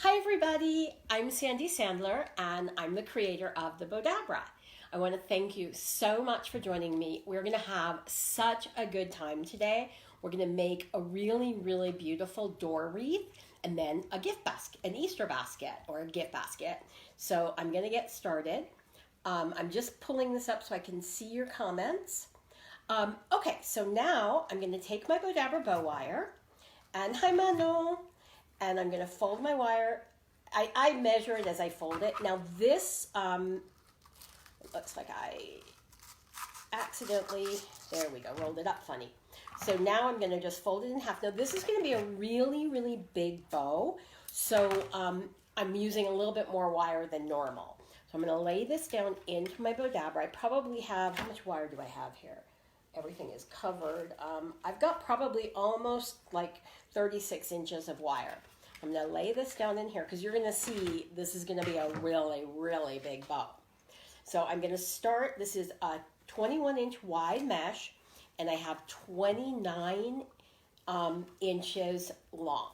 Hi everybody, I'm Sandy Sandler and I'm the creator of the Bowdabra. I want to thank you so much for joining me. We're going to have such a good time today. We're going to make a really beautiful door wreath and then a gift basket, an Easter basket or a gift basket. So I'm going to get started. I'm just pulling this up so I can see your comments. Okay, so now I'm going to take my Bowdabra bow wire and hi Mano. And I'm going to fold my wire. I measure it as I fold it. Now this, it looks like I accidentally, there we go, rolled it up funny. So now I'm going to just fold it in half. Now this is going to be a really big bow. So I'm using a little bit more wire than normal. So I'm going to lay this down into my Bowdabra. I probably have, how much wire do I have here? Everything is covered. I've got probably almost like 36 inches of wire. I'm going to lay this down in here because you're going to see this is going to be a really big bow. So I'm going to start, this is a 21-inch wide mesh and I have 29 inches long.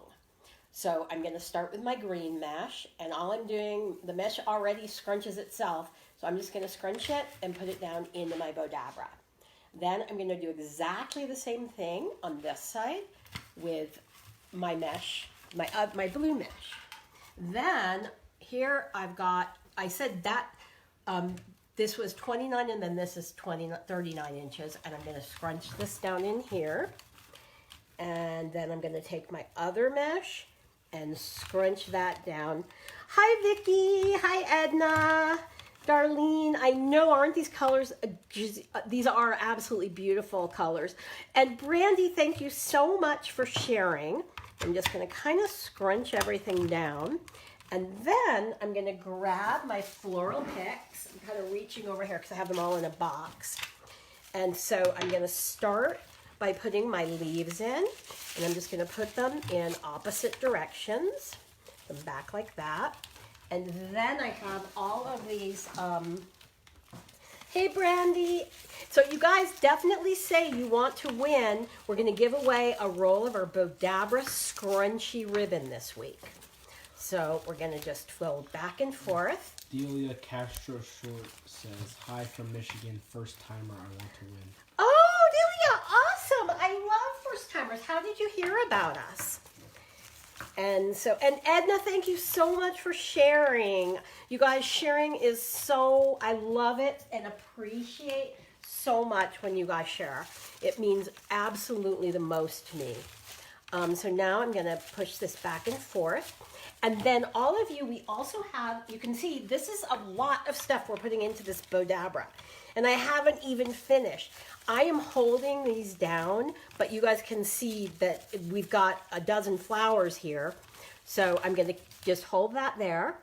So I'm going to start with my green mesh and all I'm doing, the mesh already scrunches itself, so I'm just going to scrunch it and put it down into my Bowdabra. Then I'm going to do exactly the same thing on this side with my mesh, my blue mesh. Then here I've got, I said that this was 29 and then this is 39 inches and I'm going to scrunch this down in here. And then I'm going to take my other mesh and scrunch that down. Hi Vicky, hi Edna. Darlene, I know, aren't these colors, these are absolutely beautiful colors. And Brandy, thank you so much for sharing. I'm just going to kind of scrunch everything down. And then I'm going to grab my floral picks. I'm kind of reaching over here because I have them all in a box. And so I'm going to start by putting my leaves in. And I'm just going to put them in opposite directions. Them back like that. And then I have all of these, hey Brandy. So you guys definitely say you want to win. We're going to give away a roll of our Bowdabra scrunchie ribbon this week. So we're going to just fold back and forth. Delia Castro Short says, hi from Michigan, first timer, I want to win. Oh, Delia, awesome. I love first timers. How did you hear about us? And so, and Edna, thank you so much for sharing. You guys, sharing is so, I love it and appreciate so much when you guys share. It means absolutely the most to me. So now I'm going to push this back and forth. And then all of you, we also have, you can see this is a lot of stuff we're putting into this Bowdabra. And I haven't even finished. I am holding these down, but you guys can see that we've got a dozen flowers here. So I'm going to just hold that there.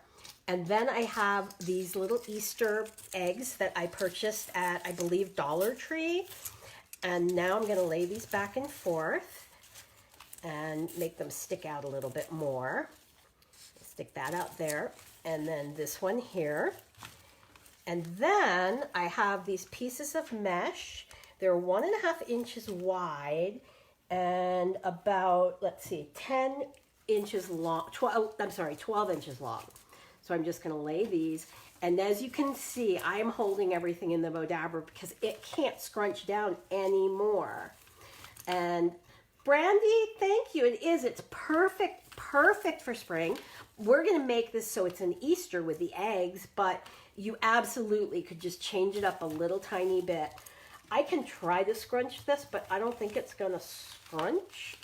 And then I have these little Easter eggs that I purchased at, I believe, Dollar Tree. And now I'm going to lay these back and forth and make them stick out a little bit more. Stick that out there. And then this one here. And then I have these pieces of mesh. They're 1.5 inches wide and about, let's see, 10 inches long, 12 inches long. So I'm just going to lay these. And as you can see, I'm holding everything in the Bowdabra because it can't scrunch down anymore. And Brandy, thank you. It is. It's perfect for spring. We're going to make this so it's an Easter with the eggs, but you absolutely could just change it up a little tiny bit. I can try to scrunch this, but I don't think it's going to scrunch.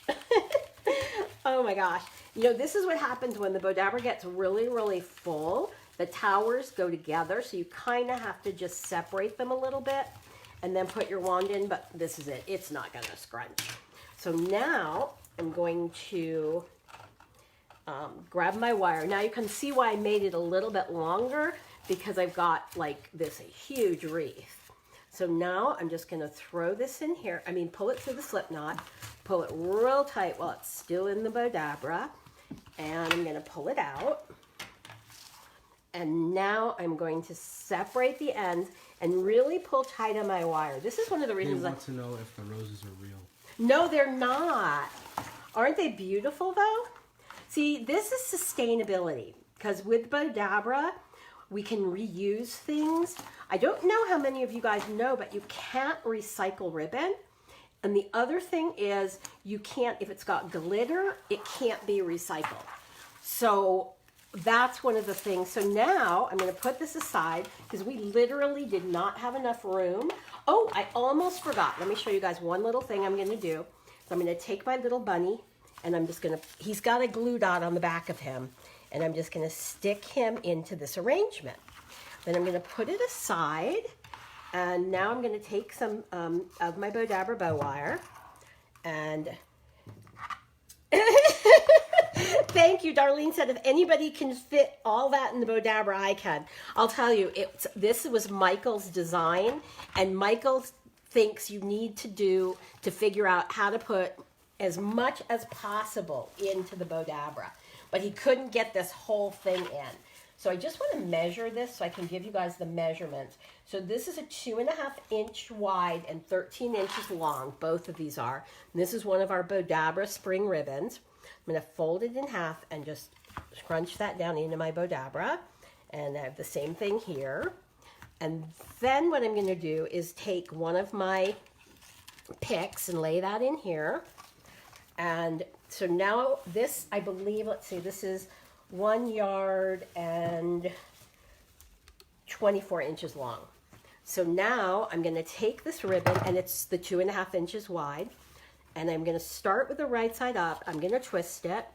Oh my gosh. You know, this is what happens when the Bowdabra gets really full. The towers go together, so you kind of have to just separate them a little bit and then put your wand in, but this is it. It's not going to scrunch. So now I'm going to grab my wire. Now you can see why I made it a little bit longer because I've got like this huge wreath. So now I'm just going to throw this in here. I mean, pull it through the slip knot, pull it real tight while it's still in the Bowdabra, and I'm going to pull it out. And now I'm going to separate the ends and really pull tight on my wire. This is one of the reasons I want to know if the roses are real. No, they're not. Aren't they beautiful though? See, this is sustainability, because with Bowdabra, we can reuse things. I don't know how many of you guys know, but you can't recycle ribbon. And the other thing is you can't, if it's got glitter, it can't be recycled. So that's one of the things. So now I'm going to put this aside because we literally did not have enough room. Oh, I almost forgot. Let me show you guys one little thing I'm going to do. So I'm going to take my little bunny and I'm just going to, he's got a glue dot on the back of him, and I'm just going to stick him into this arrangement. Then I'm going to put it aside. And now I'm going to take some of my Bowdabra bow wire, and thank you. Darlene said if anybody can fit all that in the Bowdabra, I can. I'll tell you, this was Michael's design, and Michael thinks you need to figure out how to put as much as possible into the Bowdabra, but he couldn't get this whole thing in. So I just want to measure this so I can give you guys the measurements. So this is a 2.5 inch wide and 13 inches long. Both of these are. And this is one of our Bowdabra spring ribbons. I'm going to fold it in half and just scrunch that down into my Bowdabra. And I have the same thing here. And then what I'm going to do is take one of my picks and lay that in here. And so now this, I believe, let's see, this is 1 yard and 24 inches long. So now I'm going to take this ribbon, and it's the 2.5 inches wide, and I'm going to start with the right side up. I'm going to twist it,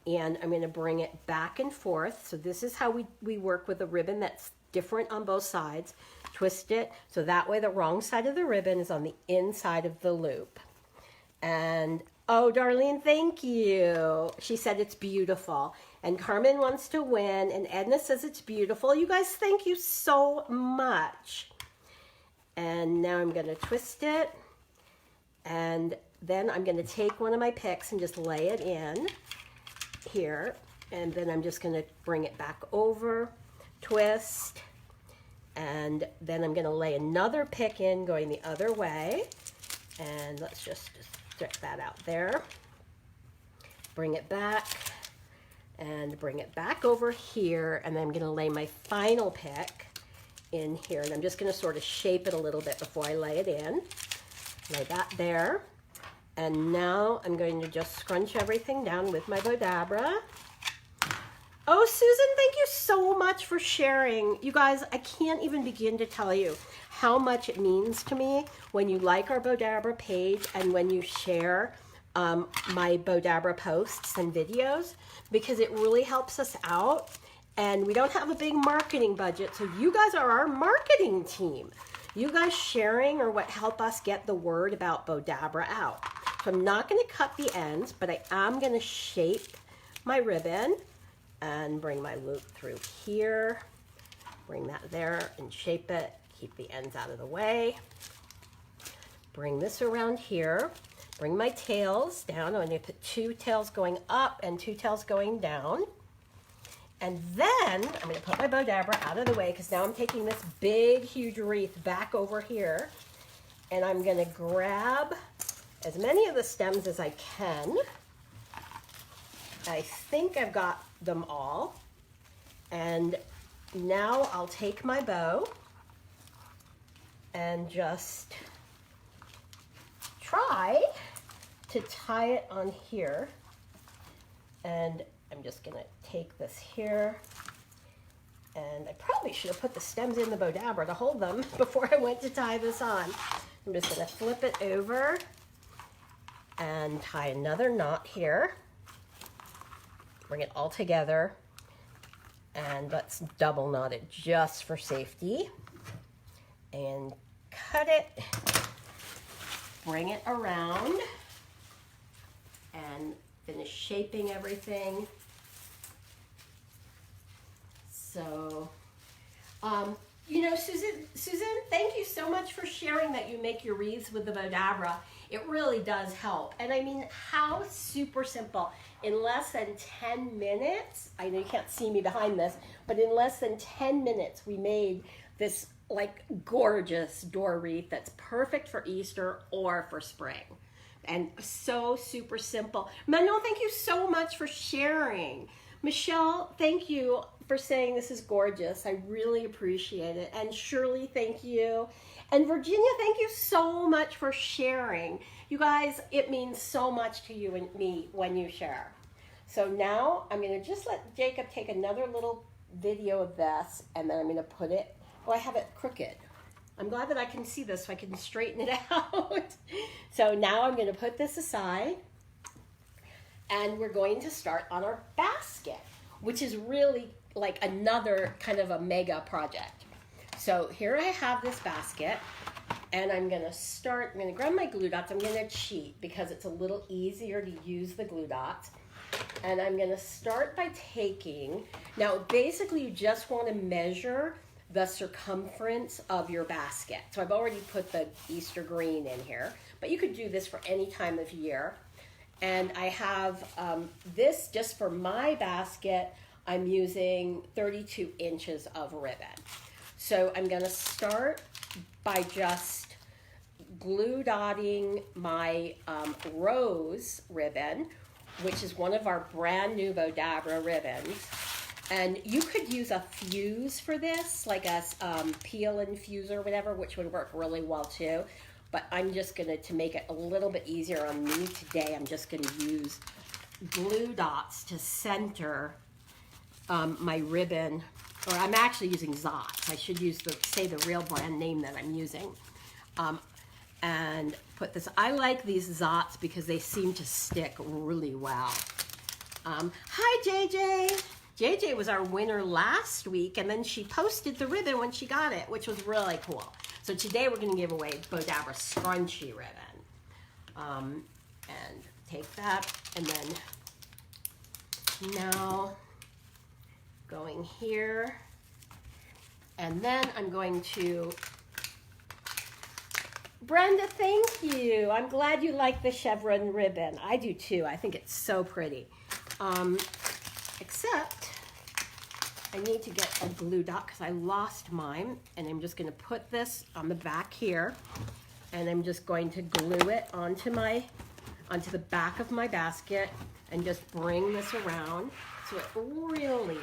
and I'm going to bring it back and forth. So this is how we work with a ribbon that's different on both sides. Twist it so that way the wrong side of the ribbon is on the inside of the loop. And oh, Darlene, thank you. She said it's beautiful. And Carmen wants to win. And Edna says it's beautiful. You guys, thank you so much. And now I'm going to twist it. And then I'm going to take one of my picks and just lay it in here. And then I'm just going to bring it back over, twist. And then I'm going to lay another pick in going the other way. And let's just stretch that out there. Bring it back. And bring it back over here, and then I'm going to lay my final pick in here, and I'm just going to sort of shape it a little bit before I lay it in. Lay that there, and now I'm going to just scrunch everything down with my Bowdabra. Oh, Susan, thank you so much for sharing. You guys, I can't even begin to tell you how much it means to me when you like our Bowdabra page and when you share my Bowdabra posts and videos, because it really helps us out, and we don't have a big marketing budget, so you guys are our marketing team. You guys sharing are what help us get the word about Bowdabra out. So I'm not going to cut the ends, but I am going to shape my ribbon and bring my loop through here, bring that there and shape it, keep the ends out of the way, bring this around here. Bring my tails down. I'm going to put 2 tails going up and 2 tails going down. And then I'm going to put my Bowdabra out of the way because now I'm taking this big, huge wreath back over here. And I'm going to grab as many of the stems as I can. I think I've got them all. And now I'll take my bow and just try to tie it on here. And I'm just going to take this here. And I probably should have put the stems in the Bowdabra to hold them before I went to tie this on. I'm just going to flip it over and tie another knot here. Bring it all together. And let's double knot it just for safety. And cut it. Bring it around. And finish shaping everything. So, you know, Susan, thank you so much for sharing that you make your wreaths with the Bowdabra. It really does help. And I mean, how super simple. In less than 10 minutes, I know you can't see me behind this, but in less than 10 minutes, we made this like gorgeous door wreath that's perfect for Easter or for spring. And so super simple. Manuel, thank you so much for sharing. Michelle, thank you for saying this is gorgeous. I really appreciate it. And Shirley, thank you. And Virginia, thank you so much for sharing. You guys, it means so much to you and me when you share. So now I'm going to just let Jacob take another little video of this, and then I'm going to put it, oh, I have it crooked. I'm glad that I can see this so I can straighten it out. So now I'm going to put this aside, and we're going to start on our basket, which is really like another kind of a mega project. So here I have this basket, and I'm going to grab my glue dots. I'm going to cheat because it's a little easier to use the glue dots. And I'm going to start by taking, now basically you just want to measure the circumference of your basket. So I've already put the Easter green in here, but you could do this for any time of year. And I have this just for my basket, I'm using 32 inches of ribbon. So I'm going to start by just glue dotting my rose ribbon, which is one of our brand new Bowdabra ribbons. And you could use a fuse for this, like a peel and fuse or whatever, which would work really well too. But I'm just gonna, to make it a little bit easier on me today, I'm just gonna use glue dots to center my ribbon, or I'm actually using Zots. I should use say the real brand name that I'm using. And put this, I like these Zots because they seem to stick really well. Hi JJ. JJ was our winner last week, and then she posted the ribbon when she got it, which was really cool. So today we're going to give away Bowdabra scrunchie ribbon. And take that, and then now going here, and then I'm going to, Brenda, thank you. I'm glad you like the chevron ribbon. I do too. I think it's so pretty. Except I need to get a glue dot because I lost mine, and I'm just going to put this on the back here, and I'm just going to glue it onto the back of my basket and just bring this around so it really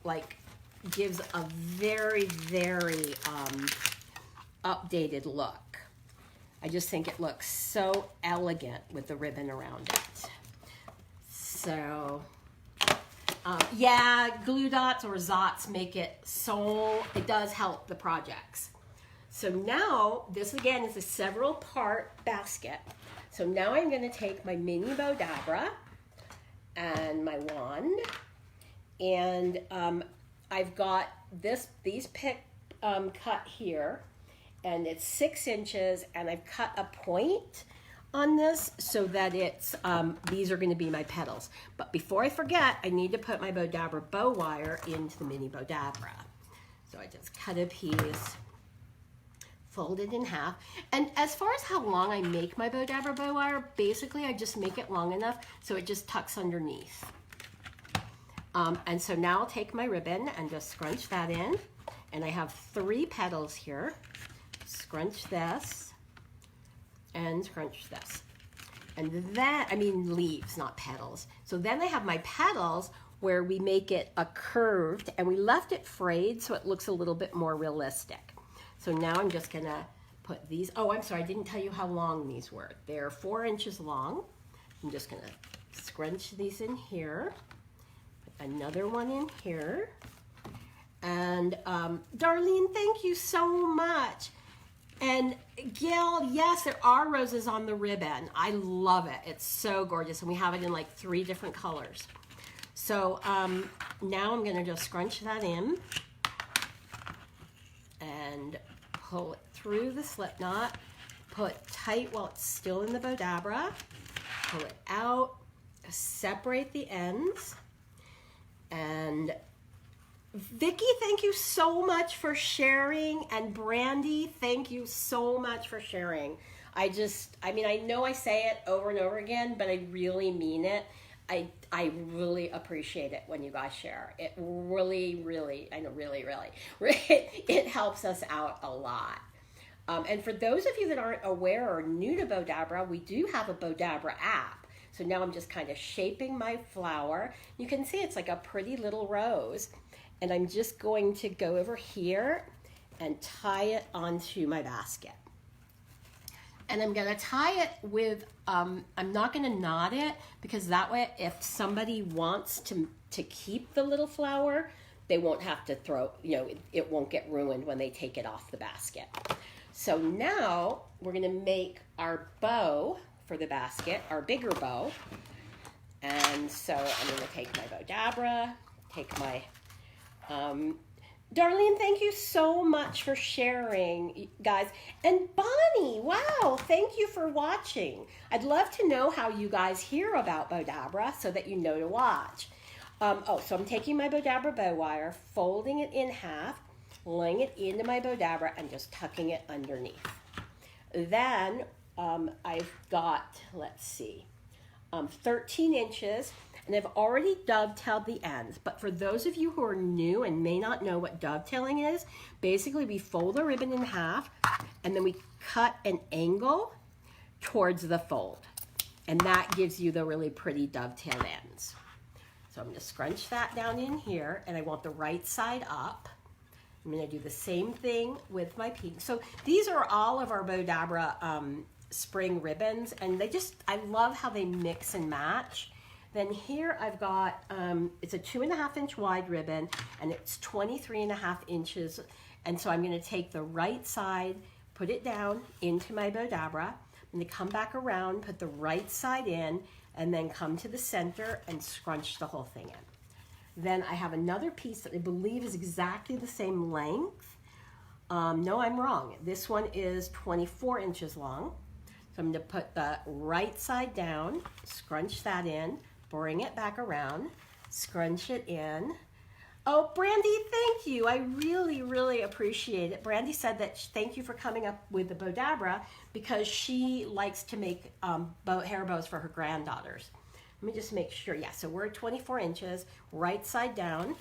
like gives a very, very updated look. I just think it looks so elegant with the ribbon around it. So, yeah, glue dots or Zots make it so, it does help the projects. So now, this again is a several part basket. So now I'm going to take my Mini Bowdabra and my wand, and I've got these cut here, and it's 6 inches, and I've cut a point on this so that it's, these are going to be my petals. But before I forget, I need to put my Bowdabra bow wire into the Mini Bowdabra. So I just cut a piece, fold it in half. And as far as how long I make my Bowdabra bow wire, basically I just make it long enough so it just tucks underneath. And so now I'll take my ribbon and just scrunch that in. And I have 3 petals here. Scrunch this and scrunch this. And then, I mean leaves, not petals. So then I have my petals where we make it a curved, and we left it frayed so it looks a little bit more realistic. So now I'm just gonna put these, oh, I'm sorry, I didn't tell you how long these were. They're 4 inches long. I'm just gonna scrunch these in here, put another one in here. And Darlene, thank you so much. And Gail, yes, there are roses on the ribbon. I love it. It's so gorgeous. And we have it in like 3 different colors. So now I'm gonna just scrunch that in and pull it through the slip knot, pull it tight while it's still in the Bowdabra, pull it out, separate the ends, and Vicky, thank you so much for sharing, and Brandy, thank you so much for sharing. I mean, I know I say it over and over again, but I really mean it. I really appreciate it when you guys share. It really, really, I know, really, it helps us out a lot. And for those of you that aren't aware or new to Bowdabra, we do have a Bowdabra app. So now I'm just kind of shaping my flower. You can see it's like a pretty little rose. And I'm just going to go over here and tie it onto my basket. And I'm gonna tie it with, I'm not gonna knot it, because that way if somebody wants to keep the little flower, they won't have to throw, it won't get ruined when they take it off the basket. So now we're gonna make our bow for the basket, our bigger bow. And so I'm gonna take my Bowdabra, take my, Darlene, thank you so much for sharing, guys. And Bonnie, wow, thank you for watching. I'd love to know how you guys hear about Bowdabra so that you know to watch. So I'm taking my Bowdabra bow wire, folding it in half, laying it into my Bowdabra, and just tucking it underneath. Then I've got, let's see, 13 inches. And I've already dovetailed the ends, but for those of you who are new and may not know what dovetailing is, basically we fold the ribbon in half and then we cut an angle towards the fold. And that gives you the really pretty dovetailed ends. So I'm going to scrunch that down in here, and I want the right side up. I'm going to do the same thing with my pink. So these are all of our Bowdabra spring ribbons, and I love how they mix and match. Then here I've got, it's a 2.5 inch wide ribbon, and it's 23.5 inches. And so I'm gonna take the right side, put it down into my Bowdabra. I'm gonna come back around, put the right side in, and then come to the center and scrunch the whole thing in. Then I have another piece that I believe is exactly the same length. No, I'm wrong. This one is 24 inches long. So I'm gonna put the right side down, scrunch that in, bring it back around, scrunch it in. Oh, Brandy, thank you. I really, really appreciate it. Brandy said that thank you for coming up with the Bowdabra because she likes to make hair bows for her granddaughters. Let me just make sure. Yeah, so we're at 24 inches, right side down,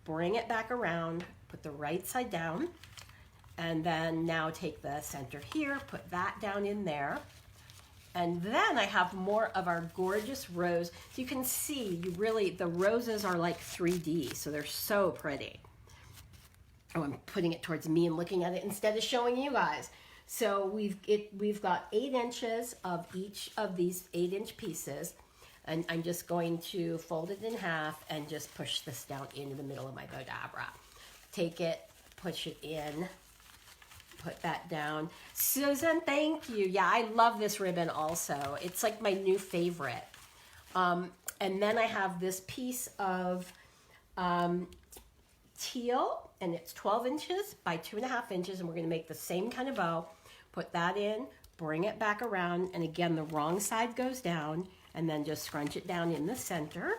bring it back around, put the right side down, and then now take the center here, put that down in there. And then I have more of our gorgeous rose. So you can see, the roses are like 3D, so they're so pretty. Oh, I'm putting it towards me and looking at it instead of showing you guys. So we've got 8 inches of each of these 8-inch pieces, and I'm just going to fold it in half and just push this down into the middle of my Bowdabra. Take it, push it in. Put that down. Susan, thank you. Yeah, I love this ribbon also. It's like my new favorite. And then I have this piece of teal, and it's 12 inches by 2.5 inches, and we're going to make the same kind of bow. Put that in, bring it back around, and again, the wrong side goes down, and then just scrunch it down in the center.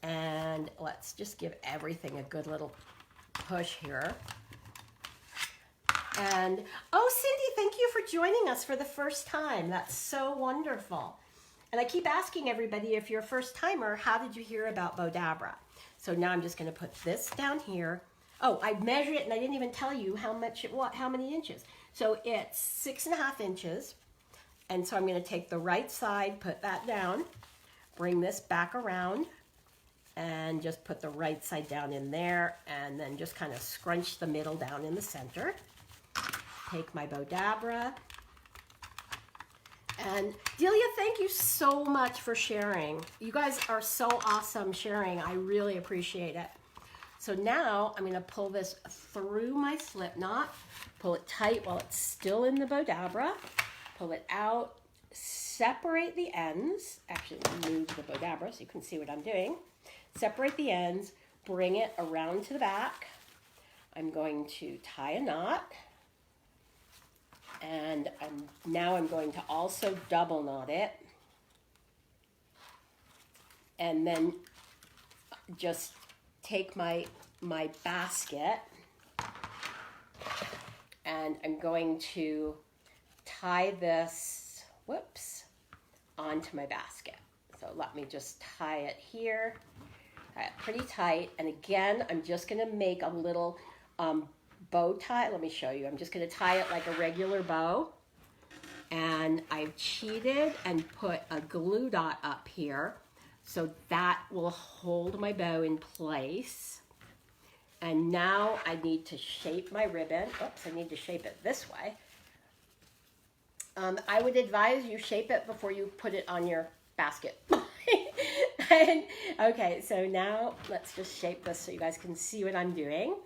And let's just give everything a good little push here. And, oh, Cindy, thank you for joining us for the first time. That's so wonderful. And I keep asking everybody, if you're a first timer, how did you hear about Bowdabra? So now I'm just going to put this down here. Oh, I measured it and I didn't even tell you how many inches. So it's 6.5 inches. And so I'm going to take the right side, put that down, bring this back around, and just put the right side down in there, and then just kind of scrunch the middle down in the center. Take my Bowdabra. And Delia, thank you so much for sharing. You guys are so awesome sharing. I really appreciate it. So now I'm going to pull this through my slip knot, pull it tight while it's still in the Bowdabra, pull it out, separate the ends. Actually, move the Bowdabra so you can see what I'm doing. Separate the ends, bring it around to the back. I'm going to tie a knot. And now I'm going to also double knot it. And then just take my basket, and I'm going to tie this, onto my basket. So let me just tie it here, tie it pretty tight. And again, I'm just gonna make a little bow tie. Let me show you. I'm just going to tie it like a regular bow. And I've cheated and put a glue dot up here. So that will hold my bow in place. And now I need to shape my ribbon. Oops, I need to shape it this way. I would advise you shape it before you put it on your basket. Okay, so now let's just shape this so you guys can see what I'm doing.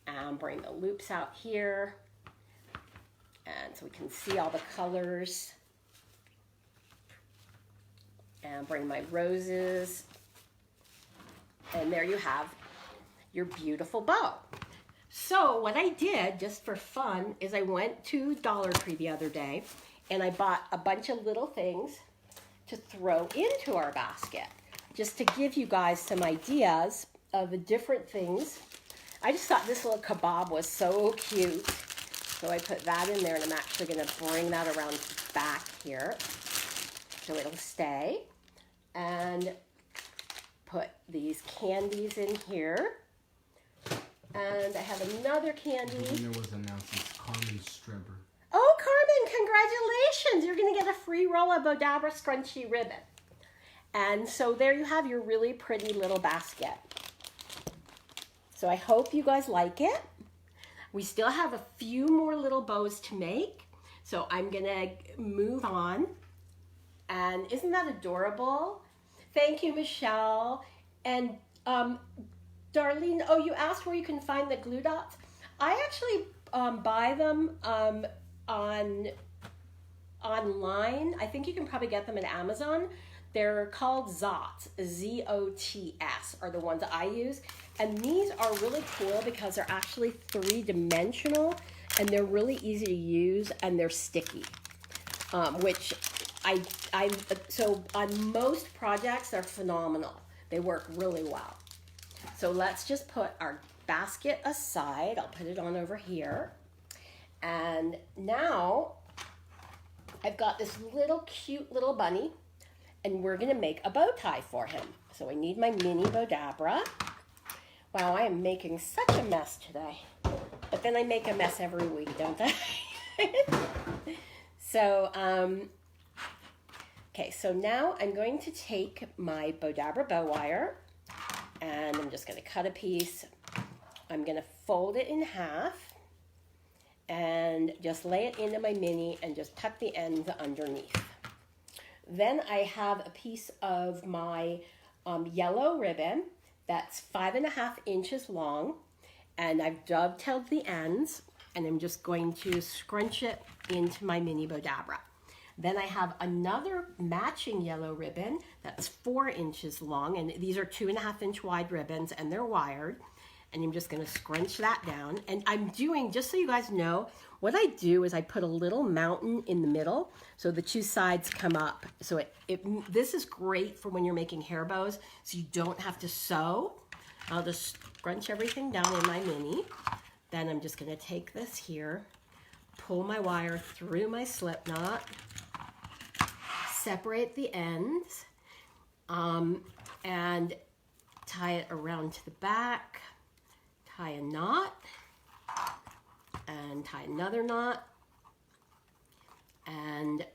And bring the loops out here. And so we can see all the colors. And bring my roses. And there you have your beautiful bow. So what I did just for fun is I went to Dollar Tree the other day and I bought a bunch of little things to throw into our basket, just to give you guys some ideas of the different things. I just thought this little kebab was so cute. So I put that in there, and I'm actually going to bring that around back here so it'll stay. And put these candies in here. And I have another candy. The winner was announced as Carmen Strebber. Oh, Carmen, congratulations! You're going to get a free roll of Bowdabra scrunchie ribbon. And so there you have your really pretty little basket. So I hope you guys like it. We still have a few more little bows to make. So I'm going to move on. And isn't that adorable? Thank you, Michelle. And Darlene, oh, you asked where you can find the glue dots. I actually buy them online. I think you can probably get them at Amazon. They're called Zots, Z-O-T-S are the ones I use. And these are really cool because they're actually three-dimensional and they're really easy to use and they're sticky, which so on most projects, they're phenomenal. They work really well. So let's just put our basket aside. I'll put it on over here. And now I've got this little cute little bunny and we're gonna make a bow tie for him. So I need my Mini Bowdabra. Wow, I am making such a mess today. But then I make a mess every week, don't I? So, okay, so now I'm going to take my Bowdabra bow wire and I'm just gonna cut a piece. I'm gonna fold it in half and just lay it into my mini and just tuck the ends underneath. Then I have a piece of my yellow ribbon that's 5.5 inches long, and I've dovetailed the ends, and I'm just going to scrunch it into my Mini Bowdabra. Then I have another matching yellow ribbon that's 4 inches long, and these are 2.5 inch wide ribbons, and they're wired. And I'm just gonna scrunch that down. And I'm doing, just so you guys know, what I do is I put a little mountain in the middle so the two sides come up. So this is great for when you're making hair bows, so you don't have to sew. I'll just scrunch everything down in my mini. Then I'm just gonna take this here, pull my wire through my slip knot, separate the ends, and tie it around to the back. Tie a knot and tie another knot, and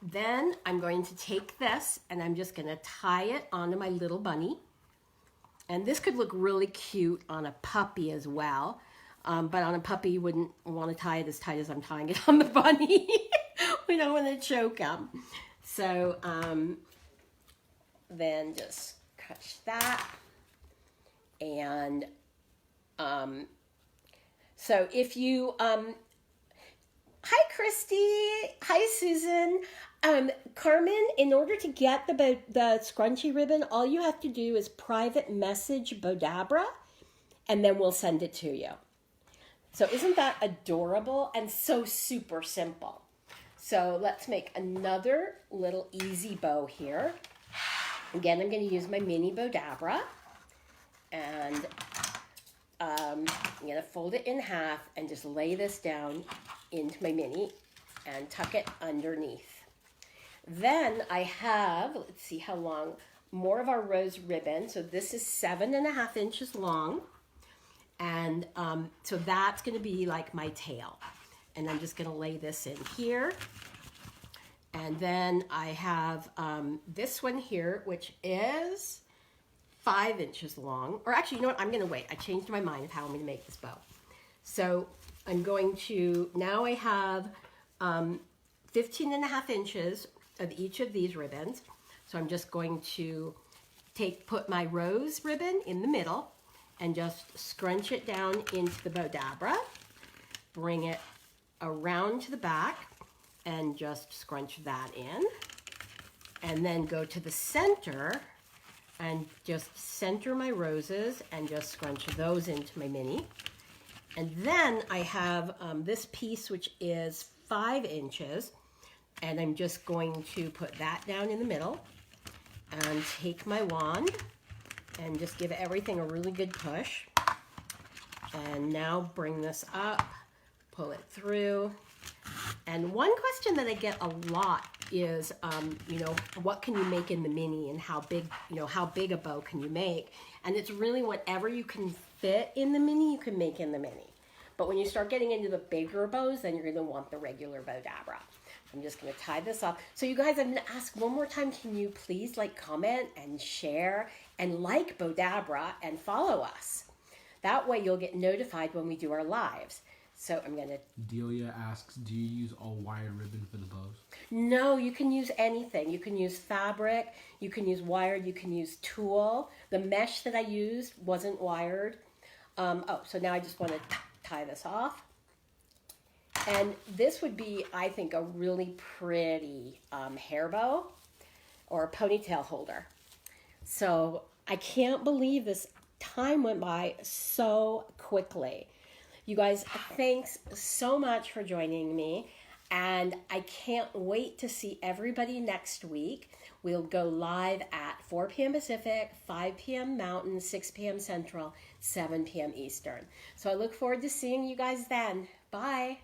then I'm going to take this and I'm just going to tie it onto my little bunny. And this could look really cute on a puppy as well, but on a puppy you wouldn't want to tie it as tight as I'm tying it on the bunny. We don't want to choke them. So then just catch that. And so if you, hi Christy, hi Susan, Carmen, in order to get the scrunchy ribbon, all you have to do is private message Bowdabra, and then we'll send it to you. So isn't that adorable and so super simple? So let's make another little easy bow here. Again, I'm going to use my Mini Bowdabra, and I'm going to fold it in half and just lay this down into my mini and tuck it underneath. Then I have, let's see how long, more of our rose ribbon. So this is 7.5 inches long. And so that's going to be like my tail. And I'm just going to lay this in here. And then I have this one here, which is 5 inches long. Or actually, you know what? I'm going to wait. I changed my mind of how I'm going to make this bow. So I'm going to, now I have 15.5 inches of each of these ribbons. So I'm just going to put my rose ribbon in the middle and just scrunch it down into the Bowdabra, bring it around to the back and just scrunch that in, and then go to the center and just center my roses and just scrunch those into my mini. And then I have this piece, which is 5 inches, and I'm just going to put that down in the middle and take my wand and just give everything a really good push. And now bring this up, pull it through. And one question that I get a lot is, you know, what can you make in the mini, and how big, you know, how big a bow can you make? And it's really whatever you can fit in the mini, you can make in the mini. But when you start getting into the bigger bows, then you're going to want the regular Bowdabra. I'm just going to tie this off. So you guys, I'm going to ask one more time, can you please like, comment and share and like Bowdabra and follow us? That way you'll get notified when we do our lives. So I'm going to... Delia asks, do you use all wire ribbon for the bows? No, you can use anything. You can use fabric, you can use wired, you can use tulle. The mesh that I used wasn't wired. So now I just want to tie this off. And this would be, I think, a really pretty hair bow or a ponytail holder. So I can't believe this time went by so quickly. You guys, thanks so much for joining me. And I can't wait to see everybody next week. We'll go live at 4 p.m. Pacific, 5 p.m. Mountain, 6 p.m. Central, 7 p.m. Eastern. So I look forward to seeing you guys then. Bye.